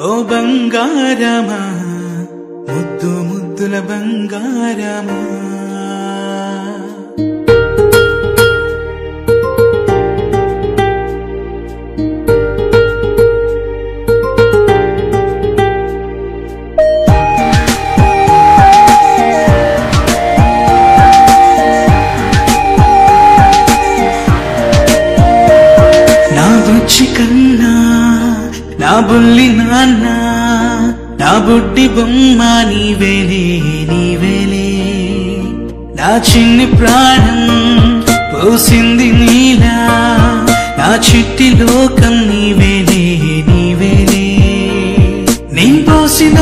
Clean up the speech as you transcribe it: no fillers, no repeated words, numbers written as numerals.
ఓ బంగారమా ముద్దు ముద్దుల బంగారమా నా బుచ్చి కన్నా నా బుల్లి నాన్న నా బుడ్డి బొమ్మ నీవేలే నీవేలే నా చిన్ని ప్రాణం పోసింది నీలా నా చిట్టి లోకం నీవేలే నీవేలే నీ పోసిన